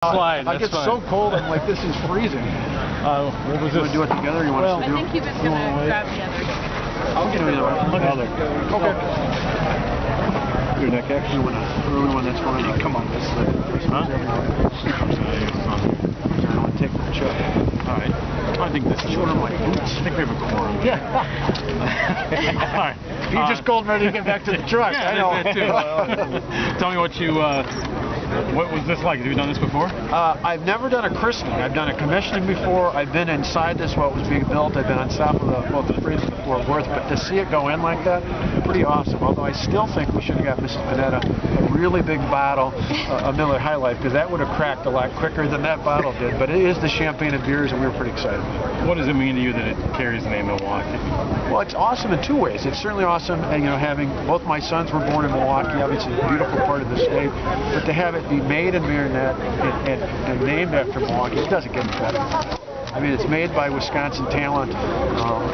Slide. I get so cold, I'm like, this is freezing. What was You this? want to do it together? Or you want us to do I think he was going to grab the other. I'll get either way. Okay. Your neck actually went early one, that's fine. Come on, this is Huh? take the check. Alright. I think this is Shorter my boots. I think we have a quorum. Yeah. Alright. You're just cold and ready to get back to the truck. Yeah, I know. that too. Tell me what you, what was this like? Have you done this before? I've never done a christening. I've done a commissioning before. I've been inside this while it was being built. I've been on top of the freezing of Fort Worth. But to see it go in like that, pretty awesome. Although I still think we should have got Mrs. Panetta a really big bottle of Miller High Life, because that would have cracked a lot quicker than that bottle did. But it is the champagne of beers, and we were pretty excited. What does it mean to you that it carries the name Milwaukee? Well, it's awesome in two ways. It's certainly awesome, having both my sons were born in Milwaukee, obviously a beautiful part of the state, but to have it be made in Marinette and named after Milwaukee, it doesn't get any better. I mean, it's made by Wisconsin talent.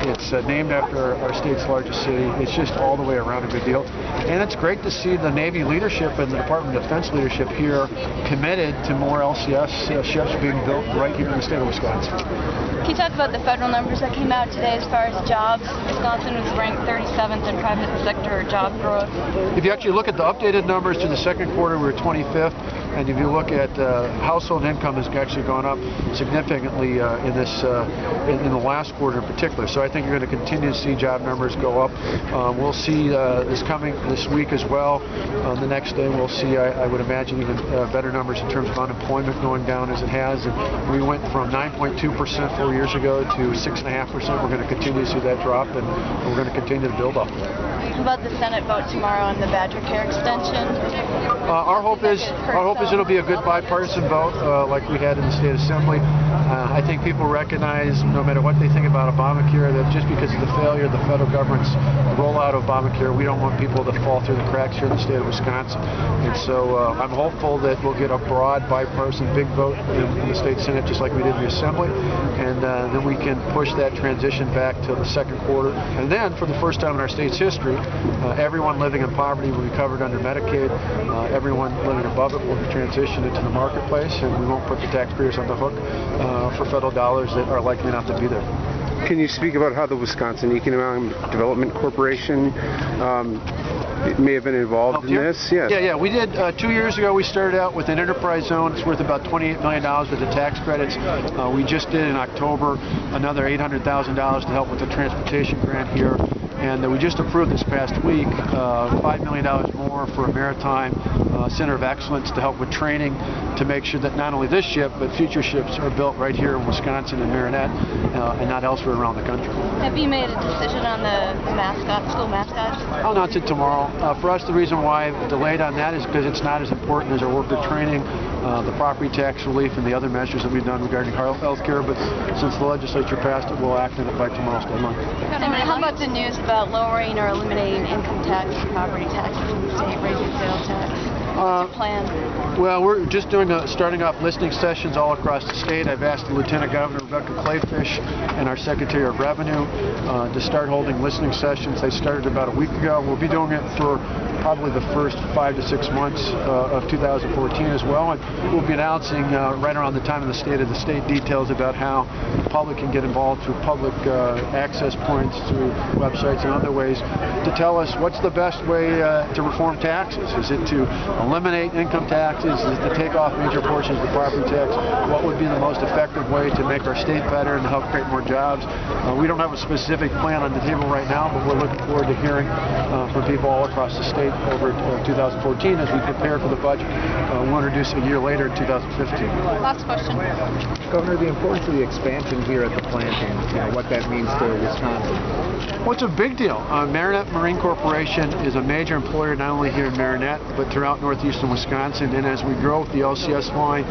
It's named after our state's largest city. It's just all the way around a good deal. And it's great to see the Navy leadership and the Department of Defense leadership here committed to more LCS ships being built right here in the state of Wisconsin. Can you talk about the federal numbers that came out today as far as jobs? Wisconsin was ranked 37th in private sector job growth. If you actually look at the updated numbers to the second quarter, we were 25th. And if you look at household income has actually gone up significantly in the last quarter in particular. So I think you're going to continue to see job numbers go up. We'll see this week as well. The next day we'll see, I would imagine, even better numbers in terms of unemployment going down as it has. And we went from 9.2% 4 years ago to 6.5%. We're going to continue to see that drop, and we're going to continue to build off of that. How about the Senate vote tomorrow on the Badger Care extension? Our hope is it'll be a good bipartisan vote like we had in the state assembly. I think people recognize, no matter what they think about Obamacare, that just because of the failure of the federal government's rollout of Obamacare, we don't want people to fall through the cracks here in the state of Wisconsin. And so I'm hopeful that we'll get a broad bipartisan big vote in the state Senate, just like we did in the assembly, and then we can push that transition back to the second quarter. And then, for the first time in our state's history, everyone living in poverty will be covered under Medicaid. Everyone living above it will be transitioned into the marketplace, and we won't put the taxpayers on the hook for federal dollars that are likely not to be there. Can you speak about how the Wisconsin Economic Development Corporation may have been involved in this? Yes. Yeah. We did 2 years ago. We started out with an enterprise zone. It's worth about $28 million with the tax credits. We just did in October another $800,000 to help with the transportation grant here. And we just approved this past week $5 million more for a maritime center of excellence to help with training, to make sure that not only this ship but future ships are built right here in Wisconsin and Marinette and not elsewhere around the country. Have you made a decision on the school mascot? I'll announce it tomorrow. For us, the reason why I've delayed on that is because it's not as important as our worker training, the property tax relief, and the other measures that we've done regarding health care. But since the legislature passed it, we'll act on it by tomorrow's deadline. And how about the news about lowering or eliminating income tax and property taxes in the state, raising sales tax? What's your plan? Well, we're just starting off listening sessions all across the state. I've asked the Lieutenant Governor, Rebecca Clayfish, and our Secretary of Revenue to start holding listening sessions. They started about a week ago. We'll be doing it for probably the first 5 to 6 months of 2014 as well. And we'll be announcing right around the time of the State of the State details about how the public can get involved through public access points, through websites and other ways, to tell us what's the best way to reform taxes. Is it to eliminate income taxes? Is it to take off major portions of the property tax? What would be the most effective way to make our state better and to help create more jobs? We don't have a specific plan on the table right now, but we're looking forward to hearing from people all across the state over 2014 as we prepare for the budget. We'll introduce a year later in 2015. Last question. Governor, the importance of the expansion here at the plant and what that means to Wisconsin. Well, it's a big deal. Marinette Marine Corporation is a major employer not only here in Marinette but throughout northeastern Wisconsin. And as we grow with the LCS line,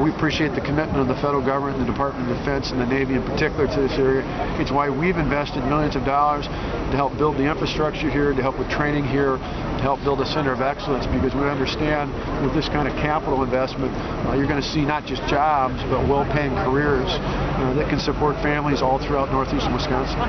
we appreciate the commitment of the federal government, the Department of Defense, and the Navy in particular to this area. It's why we've invested millions of dollars to help build the infrastructure here, to help with training here, to help build a center of excellence, because we understand with this kind of capital investment, you're going to see not just jobs but well-paying careers that can support families all throughout northeastern Wisconsin.